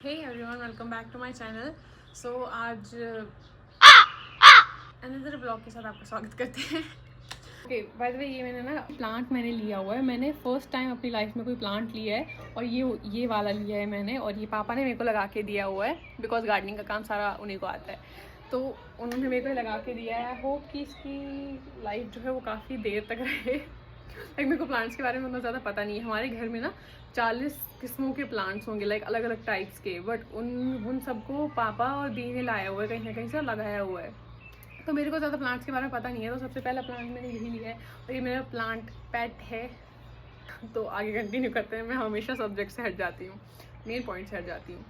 Hey everyone, welcome back to my channel. So आज another blog के साथ आपका स्वागत करते हैं। ओके, बाय द वे ये मैंने ना प्लांट मैंने लिया हुआ है। मैंने फर्स्ट टाइम अपनी लाइफ में कोई प्लांट लिया है और ये वाला लिया है मैंने, और ये पापा ने मेरे को लगा के दिया हुआ है बिकॉज गार्डनिंग का काम सारा उन्हीं को आता है, तो उन्होंने मेरे को लगा के दिया है। होप कि इसकी लाइफ जो है वो काफ़ी देर तक रहे। लाइक मेरे को प्लांट्स के बारे में उतना ज़्यादा पता नहीं है। हमारे घर में ना 40 किस्मों के प्लांट्स होंगे, लाइक अलग अलग टाइप्स के, बट उन सबको पापा और दी ने लाया हुआ है, कहीं ना कहीं से लगाया हुआ है। तो मेरे को ज़्यादा प्लांट्स के बारे में पता नहीं है, तो सबसे पहला प्लांट मैंने यही लिया है और ये मेरा प्लांट पेट है। तो आगे कंटिन्यू करते हैं। मैं हमेशा सब्जेक्ट से हट जाती हूँ, मेन पॉइंट से हट जाती हूँ।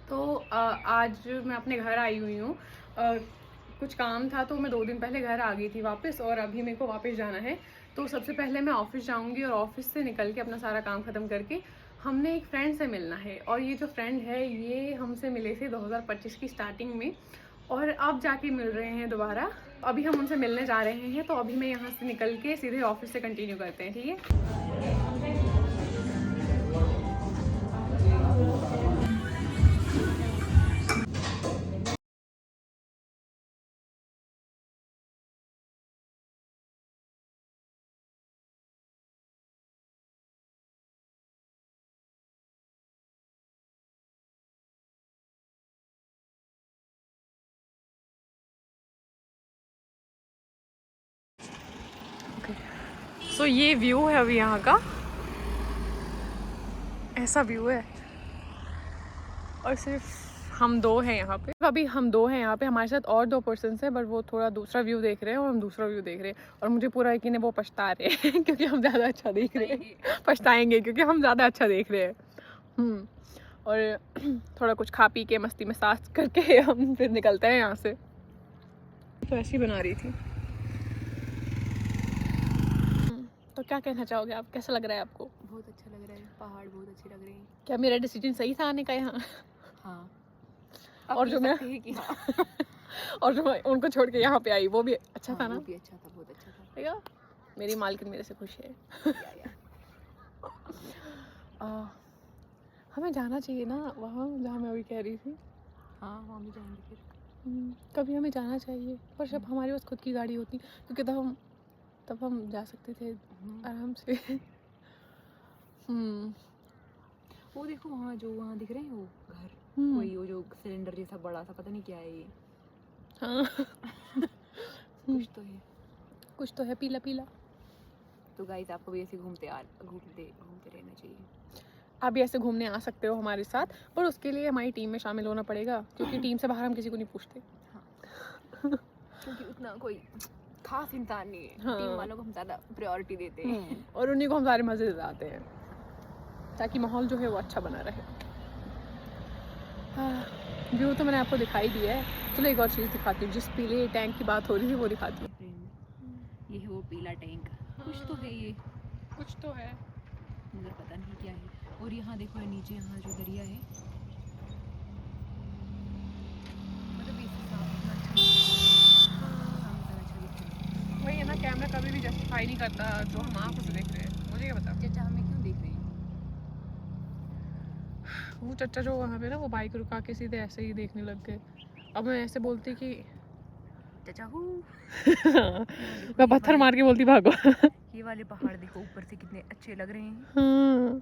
तो आज मैं अपने घर आई हुई हूँ। कुछ काम था तो मैं 2 दिन पहले घर आ गई थी वापस, और अभी मेरे को वापस जाना है। तो सबसे पहले मैं ऑफिस जाऊँगी और ऑफिस से निकल के अपना सारा काम ख़त्म करके हमने एक फ्रेंड से मिलना है। और ये जो फ्रेंड है ये हमसे मिले थे 2025 की स्टार्टिंग में, और अब जाके मिल रहे हैं दोबारा। अभी हम उनसे मिलने जा रहे हैं, तो अभी मैं यहाँ से निकल के सीधे ऑफिस से कंटिन्यू करते हैं, ठीक है। सो ये व्यू है अभी यहाँ का, ऐसा व्यू है। और सिर्फ हम दो हैं यहाँ पे, अभी हम दो हैं यहाँ पे, हमारे साथ और 2 पर्सन्स हैं, बट वो थोड़ा दूसरा व्यू देख रहे हैं और हम दूसरा व्यू देख रहे हैं। और मुझे पूरा यकीन है वो पछता रहे हैं क्योंकि हम ज़्यादा अच्छा देख रहे हैं। पछताएंगे क्योंकि हम ज़्यादा अच्छा देख रहे हैं। और थोड़ा कुछ खा पी के मस्ती में सांस करके हम फिर निकलते हैं यहाँ से। तो ऐसी बना रही थी। तो क्या कहना चाहोगे आप, कैसा लग रहा है आपको? बहुत अच्छा लग रहा है, पहाड़ बहुत अच्छे लग रहे हैं। क्या मेरा डिसीजन सही था आने का यहाँ? हाँ। और जो मैं कि हाँ। और जो मैं उनको छोड़ के यहाँ पे आई वो भी अच्छा था ना? वो भी अच्छा था, बहुत अच्छा था। ठीक है, मेरी मालकिन मेरे से खुश है। हमें जाना चाहिए ना वहाँ जहाँ मैं अभी कह रही थी। हाँ, वहाँ भी जाएंगे फिर। कभी हमें जाना चाहिए, पर जब हमारे पास खुद की गाड़ी होती, क्योंकि तब हम जा सकते थे आराम से। वो देखो वहाँ दिख रहे हैं वो घर, वही वो जो सिलेंडर जैसा बड़ा सा, पता नहीं क्या है ये। हाँ। कुछ तो है पीला पीला। तो गाइस आपको भी ऐसे घूमते रहना चाहिए। आप भी ऐसे घूमने आ सकते हो हमारे साथ, पर उसके लिए हमारी टीम में शामिल होना पड़ेगा, क्योंकि टीम से बाहर हम किसी को नहीं पूछते। हाँ। क्योंकि उतना कोई खास इंसान नहीं है। हाँ। टीम वालों को हम ज़्यादा प्रायोरिटी देते हैं। और उन्हीं को हम सारे मजे दिलाते हैं ताकि माहौल जो है वो अच्छा बना रहे। व्यू तो मैंने आपको दिखाई दिया है। चलो एक और चीज़ दिखाती हूँ, जिस पीले टैंक की बात हो रही थी वो दिखाती हूँ। ये है वो पीला टैंक। कुछ तो है ये, कुछ तो है मगर पता नहीं क्या है। और यहाँ देखो नीचे, यहाँ जो दरिया है, मतलब इससे साफ इतना अच्छा दिख रहा है। वही है ना, कैमरा कभी भी जस्टिफाई नहीं करता जो हम आँखों से देख रहे हैं। मुझे क्या पता चाचा हमें क्यों देख रहे हैं? वो चाचा जो वहाँ पे ना वो बाइक रुका के सीधे ऐसे ही देखने लग गए। अब मैं ऐसे बोलती कि चाचा मैं पत्थर मार के बोलती भागो। ये वाले पहाड़ देखो ऊपर से कितने अच्छे लग रहे हैं। हाँ।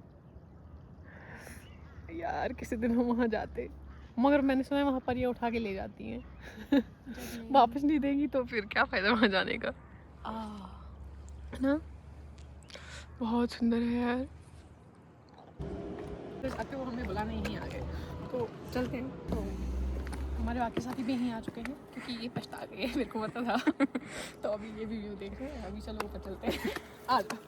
यार किसी दिन हम वहाँ जाते, मगर मैंने सुना है वहाँ पर ये उठा के ले जाती हैं। वापस नहीं देंगी तो फिर क्या फायदा वहाँ जाने का, है ना? बहुत सुंदर है यार। जाते वो हमें बुलाने ही नहीं आ गए, तो चलते हैं। तो हमारे बाकी साथी भी यहीं आ चुके हैं क्योंकि ये पछता गए, मेरे को पता था। तो अभी ये भी व्यू देख रहे हैं। अभी चलो ऊपर चलते हैं। आ जाओ।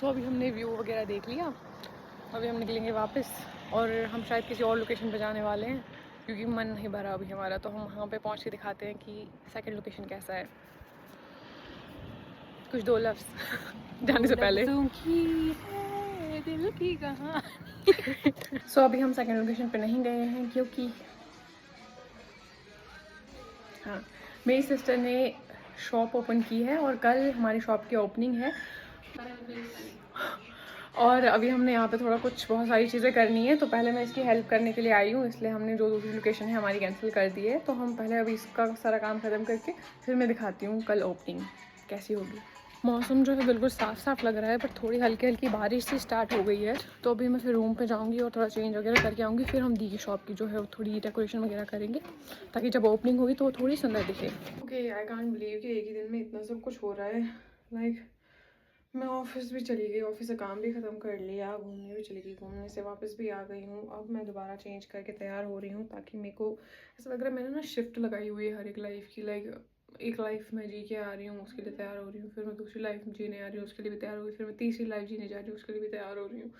सो अभी हमने व्यू वगैरह देख लिया, अभी हम निकलेंगे वापस, और हम शायद किसी और लोकेशन पे जाने वाले हैं क्योंकि मन नहीं भरा अभी हमारा। तो हम वहाँ पे पहुँच के दिखाते हैं कि सेकंड लोकेशन कैसा है। कुछ 2 लफ्ज़ जाने से पहले। दिल की कहां। सो अभी हम सेकंड लोकेशन पे नहीं गए हैं क्योंकि हाँ, मेरी सिस्टर ने शॉप ओपन की है और कल हमारी शॉप की ओपनिंग है। और अभी हमने यहाँ पे थोड़ा कुछ बहुत सारी चीज़ें करनी है, तो पहले मैं इसकी हेल्प करने के लिए आई हूँ, इसलिए हमने जो दूसरी लोकेशन है हमारी कैंसिल कर दी है। तो हम पहले अभी इसका सारा काम ख़त्म करके फिर मैं दिखाती हूँ कल ओपनिंग कैसी होगी। मौसम जो है बिल्कुल साफ़ साफ़ लग रहा है, पर थोड़ी हल्की हल्की बारिश सी स्टार्ट हो गई है। तो अभी मैं फिर रूम पे जाऊंगी और थोड़ा चेंज वगैरह करके आऊँगी। फिर हम दी की शॉप की जो है वो थोड़ी डेकोरेशन वगैरह करेंगे, ताकि जब ओपनिंग होगी तो वो थोड़ी सुंदर दिखे। ओके, आई कांट बिलीव कि एक ही दिन में इतना सब कुछ हो रहा है। लाइक मैं ऑफिस भी चली गई, ऑफिस से काम भी ख़त्म कर लिया, घूमने भी चली गई, घूमने से वापस भी आ गई हूँ। अब मैं दोबारा चेंज करके तैयार हो रही हूँ, ताकि मेरे को ऐसा लग रहा है मैंने ना शिफ्ट लगाई हुई है हर एक लाइफ की। लाइक एक लाइफ में जी के आ रही हूँ, उसके लिए तैयार हो रही हूँ, फिर मैं दूसरी लाइफ जीने आ रही हूँ, उसके लिए भी तैयार हो रही हूँ, फिर मैं तीसरी लाइफ जीने जा रही हूँ, उसके लिए भी तैयार हो रही हूँ।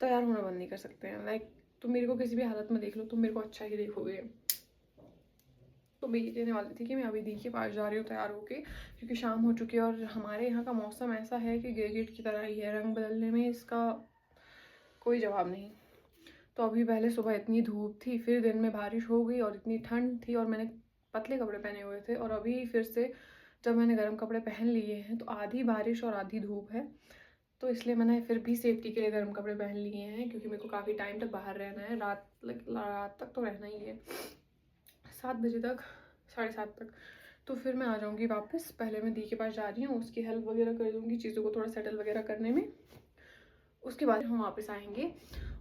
तैयार होना बंद नहीं कर सकते हैं। लाइक तुम मेरे को किसी भी हालत में देख लो, तुम मेरे को अच्छा ही देखोगे। तो मैं ये कहने वाली थी कि मैं अभी दी के पास जा रही हूँ तैयार होके, क्योंकि शाम हो चुकी है और हमारे यहाँ का मौसम ऐसा है कि गिरगिट की तरह ही है, रंग बदलने में इसका कोई जवाब नहीं। तो अभी पहले सुबह इतनी धूप थी, फिर दिन में बारिश हो गई और इतनी ठंड थी, और मैंने पतले कपड़े पहने हुए थे, और अभी फिर से जब मैंने गर्म कपड़े पहन लिए हैं तो आधी बारिश और आधी धूप है। तो इसलिए मैंने फिर भी सेफ्टी के लिए गर्म कपड़े पहन लिए हैं, क्योंकि मेरे को काफ़ी टाइम तक बाहर रहना है, रात तक तो रहना ही है, 7 बजे तक, 7:30 तक। तो फिर मैं आ जाऊँगी वापस। पहले मैं दी के पास जा रही हूँ, उसकी हेल्प वगैरह कर दूँगी, चीज़ों को थोड़ा सेटल वगैरह करने में। उसके बाद हम वापस आएंगे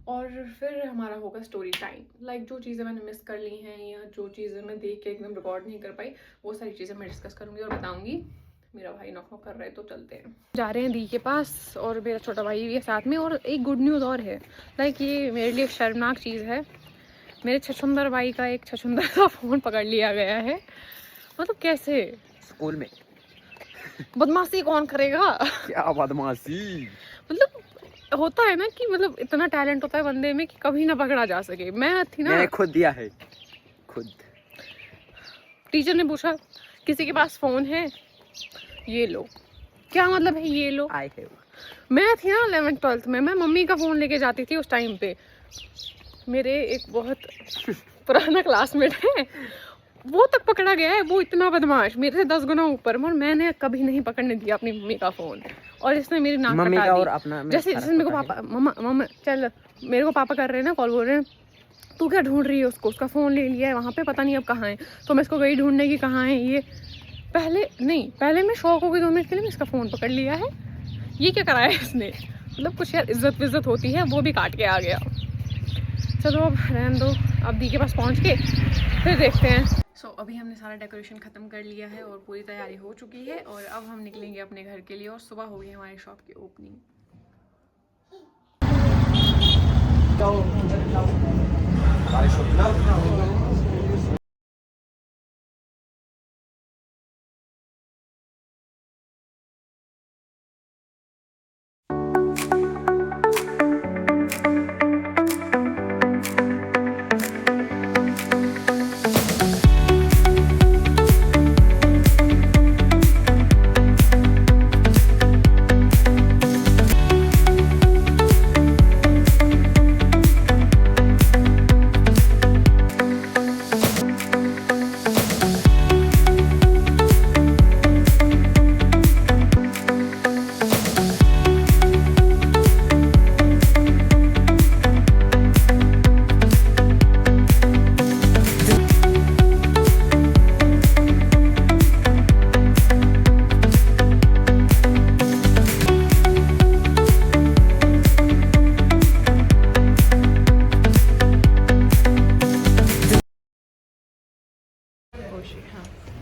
और फिर हमारा होगा स्टोरी टाइम। लाइक जो चीज़ें मैंने मिस कर ली हैं या जो चीज़ें मैं देख के एकदम रिकॉर्ड नहीं कर पाई, वो सारी चीज़ें मैं डिस्कस करूँगी और बताऊँगी। मेरा भाई नॉक नॉक कर रहा है, तो चलते हैं। जा रहे हैं दी के पास, और मेरा छोटा भाई भी है साथ में। और एक गुड न्यूज़ और है, लाइक ये मेरे लिए शर्मनाक चीज़ है, मेरे छछुंदर भाई का एक छछुंदर सा फ़ोन पकड़ लिया गया है। मतलब कैसे? स्कूल में बदमाशी कौन करेगा? क्या बदमाशी। मतलब होता है ना कि मतलब इतना टैलेंट होता है बंदे में कि कभी ना पकड़ा जा सके। मैं थी ना, मैंने खुद दिया है, खुद। टीचर ने पूछा किसी के पास फोन है, ये लो। क्या मतलब है ये लो? I have. मैं थी ना 11th 12th में, मैं मम्मी का फोन लेके जाती थी उस टाइम पे। मेरे एक बहुत पुराना क्लासमेट है, वो तक पकड़ा गया है। वो इतना बदमाश, मेरे से 10 गुना ऊपर, मगर मैंने कभी नहीं पकड़ने दिया अपनी मम्मी का फोन। और इसने मेरी नाक मम्मी कटा का दी। और अपना जैसे मेरे को पापा, मम्मा चल, मेरे को पापा कर रहे हैं ना कॉल, बोल रहे हैं तू क्या ढूंढ रही है उसको, उसका फ़ोन ले लिया है वहाँ पे, पता नहीं अब कहाँ है। तो मैं इसको गई ढूंढने की, कहाँ है ये। पहले मैं शौक हो गई 2 मिनट के लिए, मैं इसका फ़ोन पकड़ लिया है, ये क्या कराया इसने। मतलब कुछ यार इज्जत विज्जत होती है, वो भी काट के आ गया। चलो अब रहने दो, अब दी के पास पहुँच के फिर देखते हैं। सो अभी हमने सारा डेकोरेशन ख़त्म कर लिया है और पूरी तैयारी हो चुकी है, और अब हम निकलेंगे अपने घर के लिए। और सुबह हो गई हमारी शॉप की ओपनिंग।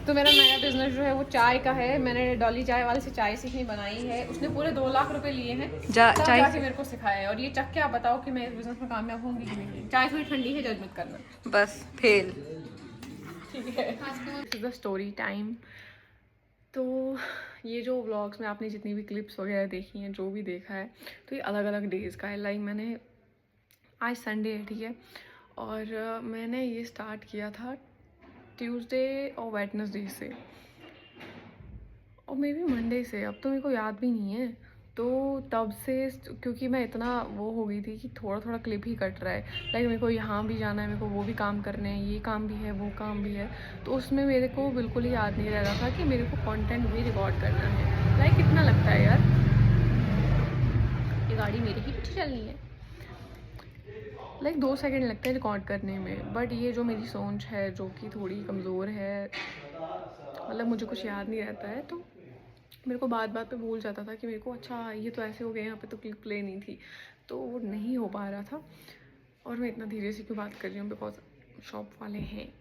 तो मेरा नया बिजनेस जो है वो चाय का है। मैंने डॉली चाय वाले से चाय सीखनी बनाई है, उसने पूरे 2 लाख रुपए लिए हैं तब जाके मेरे को सिखाया है। और ये चख के आप बताओ कि मैं इस बिजनेस में कामयाब होंगी कि नहीं। चाय थोड़ी ठंडी है, जज मत करना। बस फेल। ठीक है, द स्टोरी टाइम। तो ये जो व्लॉग्स में आपने जितनी भी क्लिप्स वगैरह देखी हैं, जो भी देखा है, तो ये अलग अलग डेज़ का है। लाइक मैंने आज संडे है, ठीक है, और मैंने ये स्टार्ट किया था ट्यूसडे और वेडनेसडे से, और मे बी मंडे से, अब तो मेरे को याद भी नहीं है। तो तब से, क्योंकि मैं इतना वो हो गई थी कि थोड़ा थोड़ा क्लिप ही कट रहा है। लाइक मेरे को यहाँ भी जाना है, मेरे को वो भी काम करने हैं, ये काम भी है, वो काम भी है, तो उसमें मेरे को बिल्कुल ही याद नहीं रह रहा था कि मेरे को कंटेंट भी रिकॉर्ड करना है। लाइक कितना लगता है यार, कि गाड़ी मेरे ही पीछे चलनी है। लाइक 2 सेकंड लगते हैं रिकॉर्ड करने में, बट ये जो मेरी सोच है जो कि थोड़ी कमज़ोर है, मतलब मुझे कुछ याद नहीं रहता है, तो मेरे को बात बात पे भूल जाता था कि मेरे को अच्छा ये तो ऐसे हो गया, यहाँ पे तो क्लिक प्ले नहीं थी, तो वो नहीं हो पा रहा था। और मैं इतना धीरे से क्यों बात कर रही हूँ, बिकॉज शॉप वाले हैं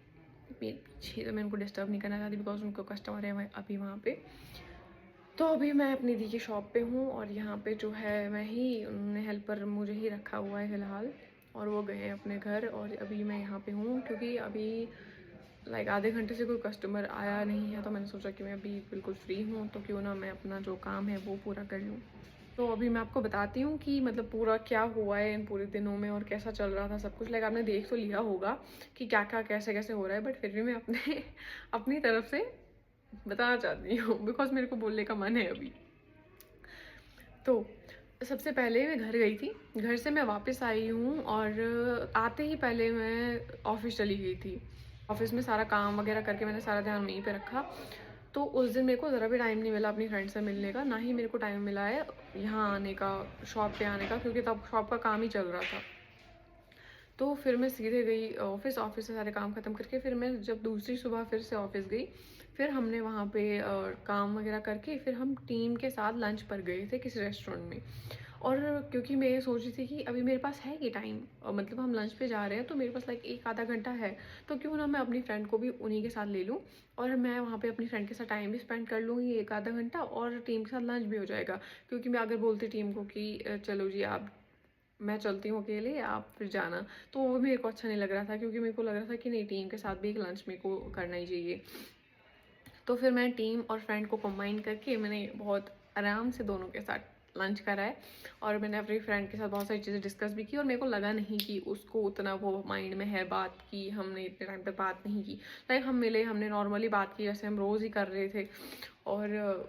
मेरे पीछे, तो मैं उनको डिस्टर्ब नहीं करना चाहती, बिकॉज उनको कस्टमर है अभी वहाँ पे। तो अभी मैं अपनी दी की शॉप पे हूँ, और यहाँ पे जो है मैं ही, उन्होंने हेल्पर मुझे ही रखा हुआ है फ़िलहाल, और वो गए हैं अपने घर, और अभी मैं यहाँ पे हूँ क्योंकि अभी लाइक आधे घंटे से कोई कस्टमर आया नहीं है, तो मैंने सोचा कि मैं अभी बिल्कुल फ्री हूँ, तो क्यों ना मैं अपना जो काम है वो पूरा कर लूँ। तो अभी मैं आपको बताती हूँ कि मतलब पूरा क्या हुआ है इन पूरे दिनों में, और कैसा चल रहा था सब कुछ। लाइक आपने देख तो लिया होगा कि क्या क्या कैसे कैसे हो रहा है, बट फिर भी मैं अपनी तरफ से बताना चाहती हूँ, बिकॉज मेरे को बोलने का मन है अभी। तो सबसे पहले मैं घर गई थी, घर से मैं वापस आई हूँ, और आते ही पहले मैं ऑफ़िस चली गई थी। ऑफ़िस में सारा काम वगैरह करके मैंने सारा ध्यान वहीं पे रखा। तो उस दिन मेरे को ज़रा भी टाइम नहीं मिला अपनी फ्रेंड से मिलने का, ना ही मेरे को टाइम मिला है यहाँ आने का, शॉप पे आने का, क्योंकि तब शॉप का काम ही चल रहा था। तो फिर मैं सीधे गई ऑफ़िस, ऑफ़िस से सारे काम ख़त्म करके फिर मैं जब दूसरी सुबह फिर से ऑफ़िस गई, फिर हमने वहाँ पे काम वगैरह करके फिर हम टीम के साथ लंच पर गए थे किसी रेस्टोरेंट में। और क्योंकि मैं ये सोच रही थी कि अभी मेरे पास है ये टाइम, मतलब हम लंच पे जा रहे हैं तो मेरे पास लाइक 1 आधा घंटा है, तो क्यों ना मैं अपनी फ्रेंड को भी उन्हीं के साथ ले लूँ, और मैं वहाँ पे अपनी फ्रेंड के साथ टाइम भी स्पेंड कर लूँगी 1 आधा घंटा, और टीम के साथ लंच भी हो जाएगा। क्योंकि मैं अगर बोलती टीम को कि चलो जी आप, मैं चलती हूँ अकेले, आप फिर जाना, तो वो मेरे को अच्छा नहीं लग रहा था, क्योंकि मेरे को लग रहा था कि नहीं, टीम के साथ भी एक लंच मेरे को करना ही चाहिए। तो फिर मैं टीम और फ्रेंड को कंबाइन करके मैंने बहुत आराम से दोनों के साथ लंच करा है, और मैंने अपनी फ्रेंड के साथ बहुत सारी चीज़ें डिस्कस भी की, और मेरे को लगा नहीं कि उसको उतना वो माइंड में है बात की, हमने इतने टाइम तक बात नहीं की। लाइक हम मिले, हमने नॉर्मली बात की जैसे हम रोज़ ही कर रहे थे, और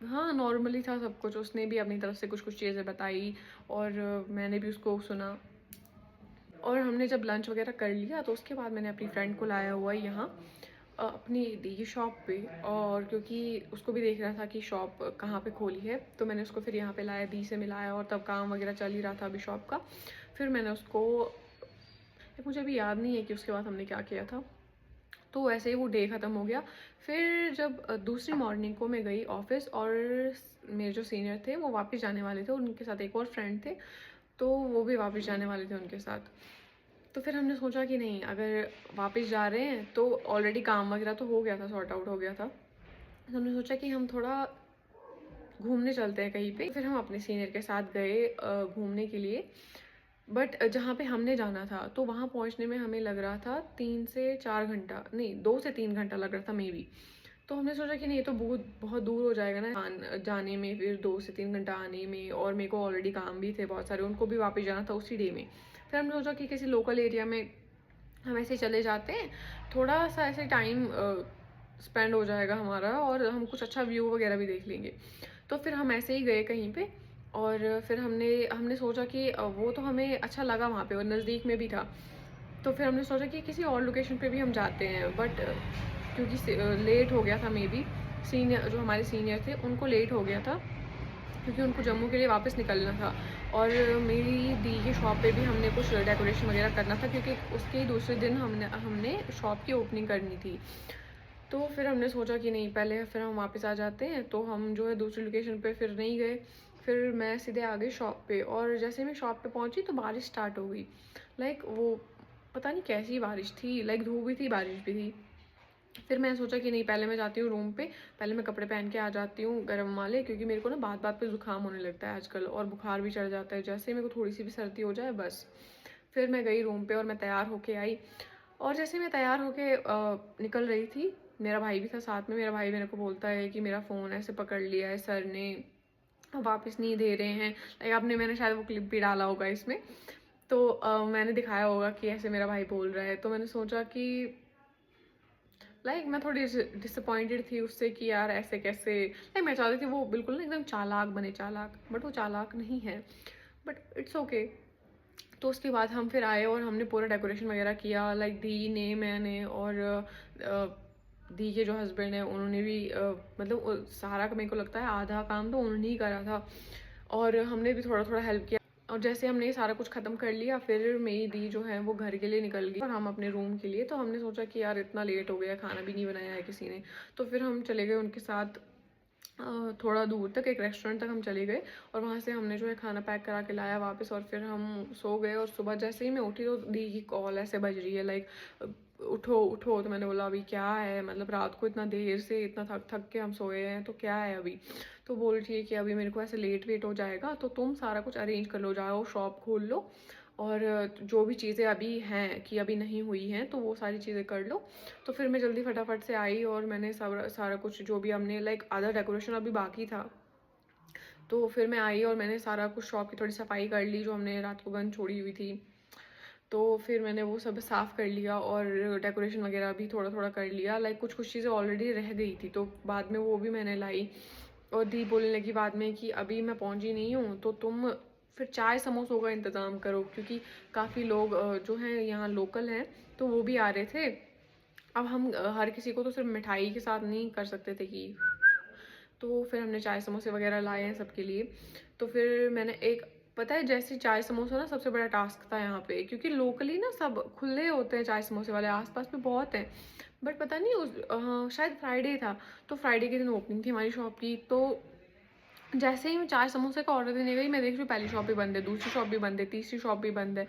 हाँ नॉर्मली था सब कुछ। उसने भी अपनी तरफ से कुछ कुछ चीज़ें बताई, और मैंने भी उसको सुना। और हमने जब लंच वगैरह कर लिया तो उसके बाद मैंने अपनी फ्रेंड को लाया हुआ है यहाँ अपनी दी की शॉप पे, और क्योंकि उसको भी देख रहा था कि शॉप कहाँ पे खोली है, तो मैंने उसको फिर यहाँ पे लाया, दी से मिलाया, और तब काम वगैरह चल ही रहा था अभी शॉप का। फिर मैंने उसको, मुझे अभी याद नहीं है कि उसके बाद हमने क्या किया था, तो वैसे ही वो डे ख़त्म हो गया। फिर जब दूसरी मॉर्निंग को मैं गई ऑफिस, और मेरे जो सीनियर थे वो वापस जाने वाले थे, उनके साथ एक और फ्रेंड थे, तो वो भी वापस जाने वाले थे उनके साथ। तो फिर हमने सोचा कि नहीं, अगर वापस जा रहे हैं तो ऑलरेडी काम वगैरह तो हो गया था, सॉर्ट आउट हो गया था, तो हमने सोचा कि हम थोड़ा घूमने चलते हैं कहीं पे। फिर हम अपने सीनियर के साथ गए घूमने के लिए, बट जहाँ पे हमने जाना था तो वहाँ पहुँचने में हमें लग रहा था 3 से 4 घंटा, नहीं 2 से 3 घंटा लग रहा था मे बी। तो हमने सोचा कि नहीं, ये तो बहुत दूर हो जाएगा ना जाने में, फिर 2 से 3 घंटा आने में, और मेरे को ऑलरेडी काम भी थे बहुत सारे, उनको भी वापस जाना था उसी डे में। फिर हमने सोचा कि किसी लोकल एरिया में हम ऐसे चले जाते हैं, थोड़ा सा ऐसे टाइम स्पेंड हो जाएगा हमारा, और हम कुछ अच्छा व्यू वगैरह भी देख लेंगे। तो फिर हम ऐसे ही गए कहीं पे, और फिर हमने सोचा कि वो तो हमें अच्छा लगा वहाँ पे, और नज़दीक में भी था। तो फिर हमने सोचा कि किसी और लोकेशन पे भी हम जाते हैं, बट क्योंकि लेट हो गया था मे बी, सीनियर जो हमारे सीनियर थे उनको लेट हो गया था, क्योंकि उनको जम्मू के लिए वापस निकलना था, और मेरी दी की शॉप पे भी हमने कुछ डेकोरेशन वगैरह करना था, क्योंकि उसके ही दूसरे दिन हमने शॉप की ओपनिंग करनी थी। तो फिर हमने सोचा कि नहीं, पहले फिर हम वापस आ जाते हैं, तो हम जो है दूसरी लोकेशन पे फिर नहीं गए। फिर मैं सीधे आ गई शॉप पे, और जैसे मैं शॉप पे पहुंची तो बारिश स्टार्ट हो गई। लाइक वो पता नहीं कैसी बारिश थी, लाइक धूप भी थी बारिश भी थी। फिर मैं सोचा कि नहीं, पहले मैं जाती हूँ रूम पे, पहले मैं कपड़े पहन के आ जाती हूँ गर्म वाले, क्योंकि मेरे को ना बात बात पे ज़ुकाम होने लगता है आजकल, और बुखार भी चढ़ जाता है जैसे मेरे को थोड़ी सी भी सर्दी हो जाए बस। फिर मैं गई रूम पे और मैं तैयार होके आई, और जैसे मैं तैयार होके निकल रही थी, मेरा भाई भी था साथ में। मेरा भाई मेरे को बोलता है कि मेरा फ़ोन ऐसे पकड़ लिया है सर ने, वापस नहीं दे रहे हैं। लाइक मैंने शायद वो क्लिप भी डाला होगा इसमें, तो मैंने दिखाया होगा कि ऐसे मेरा भाई बोल रहा है। तो मैंने सोचा कि लाइक मैं थोड़ी डिसअपॉइंटेड थी उससे कि यार ऐसे कैसे, लाइक मैं चाहती थी वो बिल्कुल ना एकदम चालाक बने, चालाक, बट वो चालाक नहीं है, बट इट्स ओके। तो उसके बाद हम फिर आए और हमने पूरा डेकोरेशन वगैरह किया, लाइक दी ने, मैंने, और दी के जो हस्बैंड है उन्होंने भी मतलब सारा का मेरे को लगता है आधा काम तो उन्होंने ही करा था। और हमने भी थोड़ा थोड़ा हेल्प किया। और जैसे हमने ये सारा कुछ ख़त्म कर लिया, फिर मेरी दी जो है वो घर के लिए निकल गई और हम अपने रूम के लिए। तो हमने सोचा कि यार इतना लेट हो गया, खाना भी नहीं बनाया है किसी ने, तो फिर हम चले गए उनके साथ थोड़ा दूर तक, एक रेस्टोरेंट तक हम चले गए और वहाँ से हमने जो है खाना पैक करा के लाया वापस। और फिर हम सो गए और सुबह जैसे ही मैं उठी तो दी की कॉल ऐसे बज रही है लाइक उठो उठो। तो मैंने बोला अभी क्या है, मतलब रात को इतना देर से इतना थक थक के हम सोए हैं तो क्या है अभी। तो बोल रही है कि अभी मेरे को ऐसे लेट वेट हो जाएगा, तो तुम सारा कुछ अरेंज कर लो, जाओ शॉप खोल लो और जो भी चीज़ें अभी हैं कि अभी नहीं हुई हैं तो वो सारी चीज़ें कर लो। तो फिर मैं जल्दी फटाफट से आई और मैंने सारा कुछ जो भी हमने लाइक आधा डेकोरेशन अभी बाकी था, तो फिर मैं आई और मैंने सारा कुछ शॉप की थोड़ी सफाई कर ली जो हमने रात को बंद छोड़ी हुई थी। तो फिर मैंने वो सब साफ़ कर लिया और डेकोरेशन वगैरह भी थोड़ा थोड़ा कर लिया। लाइक कुछ कुछ चीज़ें ऑलरेडी रह गई थी तो बाद में वो भी मैंने लाई। और दी बोलने लगी बाद में कि अभी मैं पहुंची नहीं हूँ तो तुम फिर चाय समोसों का इंतज़ाम करो, क्योंकि काफ़ी लोग जो हैं यहाँ लोकल हैं तो वो भी आ रहे थे। अब हम हर किसी को तो सिर्फ मिठाई के साथ नहीं कर सकते थे कि, तो फिर हमने चाय समोसे वगैरह लाए हैं सबके लिए। तो फिर मैंने एक, पता है जैसे चाय समोसा ना सबसे बड़ा टास्क था यहाँ पे, क्योंकि लोकली ना सब खुले होते हैं चाय समोसे वाले, आसपास में बहुत हैं, बट पता नहीं उस शायद फ्राइडे था तो फ्राइडे के दिन ओपनिंग थी हमारी शॉप की। तो जैसे ही मैं चाय समोसे का ऑर्डर देने गई मैं देख रही हूँ पहली शॉप भी बंद है, दूसरी शॉप भी बंद है, तीसरी शॉप भी बंद है।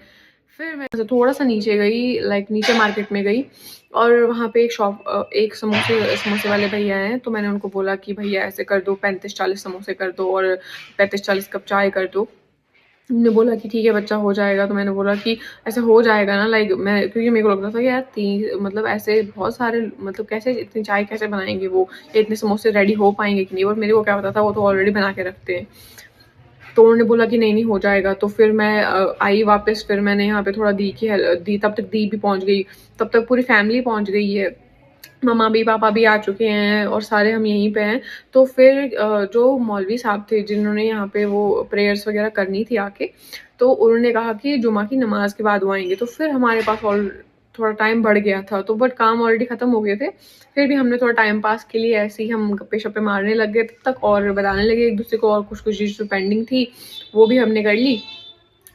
फिर मैं थोड़ा सा नीचे गई, लाइक नीचे मार्केट में गई और वहाँ पे एक शॉप, एक समोसे वाले भैया हैं, तो मैंने उनको बोला कि भैया ऐसे कर दो 35-40 समोसे कर दो और 35-40 कप चाय कर दो। उन्होंने बोला कि ठीक है बच्चा हो जाएगा। तो मैंने बोला कि ऐसे हो जाएगा ना, लाइक मैं, क्योंकि मेरे को लगता था कि यार मतलब ऐसे बहुत सारे, मतलब कैसे इतनी चाय कैसे बनाएंगे वो, या इतने समोसे रेडी हो पाएंगे कि नहीं, और मेरे को क्या पता था वो तो ऑलरेडी बना के रखते हैं। तो उन्होंने बोला कि नहीं नहीं हो जाएगा। तो फिर मैं आई वापस, फिर मैंने यहाँ पे थोड़ा दी की हेल्प दी, तब तक दी भी पहुँच गई, तब तक पूरी फैमिली पहुँच गई है, मम्मा भी पापा भी आ चुके हैं और सारे हम यहीं पे हैं। तो फिर जो मौलवी साहब थे जिन्होंने यहाँ पे वो प्रेयर्स वगैरह करनी थी आके, तो उन्होंने कहा कि जुमा की नमाज के बाद वो आएंगे। तो फिर हमारे पास और थोड़ा टाइम बढ़ गया था, तो बट काम ऑलरेडी ख़त्म हो गए थे। फिर भी हमने थोड़ा टाइम पास के लिए ऐसे ही हम गप्पे शप्पे मारने लग गए तब तक, और बताने लगे एक दूसरे को, और कुछ कुछ चीज़ जो पेंडिंग थी वो भी हमने कर ली।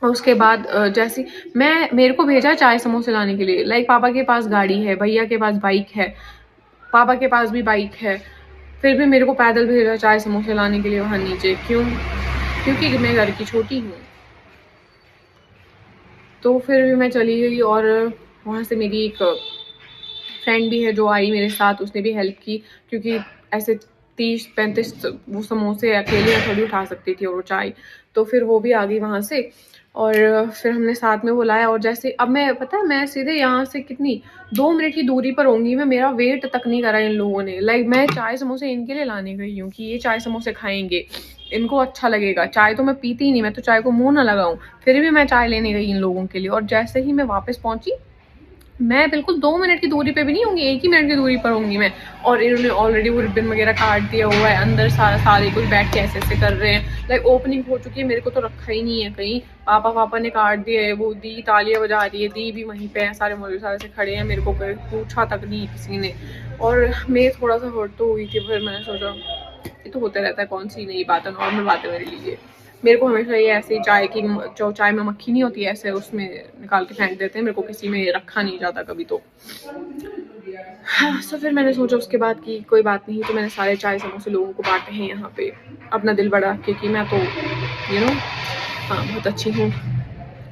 और उसके बाद जैसे मेरे को भेजा चाय समोसे लाने के लिए, लाइक पापा के पास गाड़ी है, भैया के पास बाइक है, पापा के पास भी बाइक है, फिर भी मेरे को पैदल भेजा चाय समोसे लाने के लिए वहाँ नीचे। क्यों? क्योंकि मैं घर की छोटी हूँ। तो फिर भी मैं चली गई और वहाँ से मेरी एक फ्रेंड भी है जो आई मेरे साथ, उसने भी हेल्प की, क्योंकि ऐसे 30-35 वो समोसे अकेले मैं थोड़ी उठा सकती थी और वो चाय। तो फिर वो भी आ गई वहाँ से और फिर हमने साथ में वो लाया। और जैसे अब मैं, पता है मैं सीधे यहाँ से कितनी 2 मिनट की दूरी पर होंगी मैं, मेरा वेट तक नहीं करा इन लोगों ने। लाइक मैं चाय समोसे इनके लिए लाने गई हूँ कि ये चाय समोसे खाएंगे, इनको अच्छा लगेगा। चाय तो मैं पीती ही नहीं, मैं तो चाय को मुँह ना लगाऊँ, फिर भी मैं चाय लेने गई इन लोगों के लिए। और जैसे ही मैं वापस पहुँची, मैं बिल्कुल 2 मिनट की दूरी पे भी नहीं होंगी, 1 ही मिनट की दूरी पर होंगी मैं, और इन्होंने ऑलरेडी वो रिबन वगैरह काट दिया हुआ है। अंदर सारे कुछ बैठ के ऐसे कर रहे हैं, लाइक ओपनिंग हो चुकी है, मेरे को तो रखा ही नहीं है कहीं। पापा ने काट दिया है, वो दी तालियां बजा रही है, दी भी वहीं पे है, सारे मौलवी सारे से खड़े हैं, मेरे को पूछा तक नहीं किसी ने। और मैं थोड़ा सा हर्ट तो हुई थी, फिर मैंने सोचा ये तो होता रहता है, कौन सी नई बात है, नॉर्मल बात है मेरे लिए। मेरे को हमेशा ये ऐसे ही जो चाय में मक्खी नहीं होती है ऐसे उसमें निकाल के फेंक देते हैं, मेरे को किसी में रखा नहीं जाता कभी। तो हाँ, तो फिर मैंने सोचा उसके बाद कि कोई बात नहीं, तो मैंने सारे चाय समोसे लोगों को बांटे हैं यहाँ पे अपना दिल बढ़ा के, कि मैं तो हाँ बहुत अच्छी हूँ।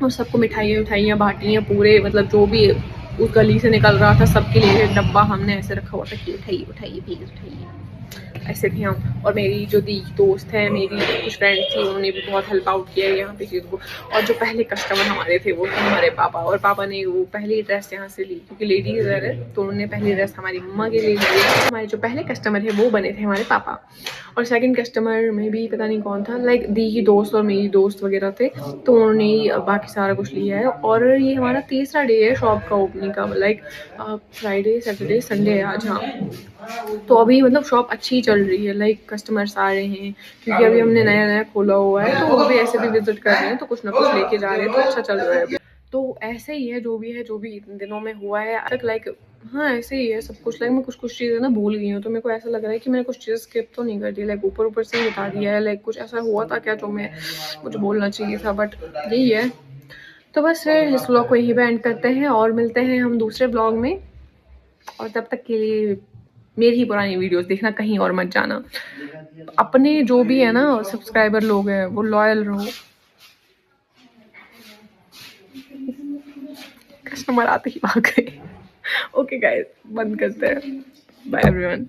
और सबको मिठाइयाँ बांटी हैं पूरे, मतलब जो भी उस गली से निकल रहा था सबके लिए एक डब्बा हमने ऐसे रखा हुआ था कि उठाइए प्लीज़ उठाइए, ऐसे थे हम। और मेरी जो दोस्त है, मेरी कुछ फ्रेंड थी, उन्होंने भी बहुत हेल्प आउट किया है यहाँ पे चीज़ को। और जो पहले कस्टमर हमारे थे वो थे हमारे पापा, और पापा ने वो पहली ड्रेस यहाँ से ली, क्योंकि लेडीज है तो उन्होंने पहली ड्रेस हमारी मम्मा के लिए ली। हमारे जो पहले कस्टमर है वो बने थे हमारे पापा, और सेकंड कस्टमर में भी पता नहीं कौन था, लाइक दी की दोस्त और मेरी दोस्त वगैरह थे, तो उन्होंने ही बाकी सारा कुछ लिया है। और ये हमारा तीसरा डे है शॉप का ओपनिंग का, लाइक फ्राइडे सैटरडे संडे है आज। हाँ, तो अभी मतलब शॉप अच्छी चल रही है, लाइक कस्टमर्स आ रहे हैं, क्योंकि अभी हमने नया खोला हुआ है, तो वो भी ऐसे भी विजिट कर रहे हैं, तो कुछ ना कुछ लेके जा रहे हैं, तो अच्छा चल रहा है अभी। तो ऐसे ही है, जो भी इन दिनों में हुआ है तक, लाइक हाँ ऐसे ही है सब कुछ। लाइक मैं कुछ कुछ चीज़ें ना भूल गई हूँ, तो मेरे को ऐसा लग रहा है कि मैंने कुछ चीज़ें स्किप तो नहीं कर दी, लाइक ऊपर ऊपर से ही बता दिया है। लाइक कुछ ऐसा हुआ था क्या जो मैं मुझे बोलना चाहिए था, बट यही है। तो बस फिर इस ब्लॉग को यहीं पे एंड करते हैं और मिलते हैं हम दूसरे ब्लॉग में। और तब तक के लिए मेरी ही पुरानी वीडियोस देखना, कहीं और मत जाना। अपने जो भी है ना सब्सक्राइबर लोग हैं वो लॉयल रहो। कस्टमर आते ही भाग गए। ओके गाइस, बंद करते हैं। Bye everyone.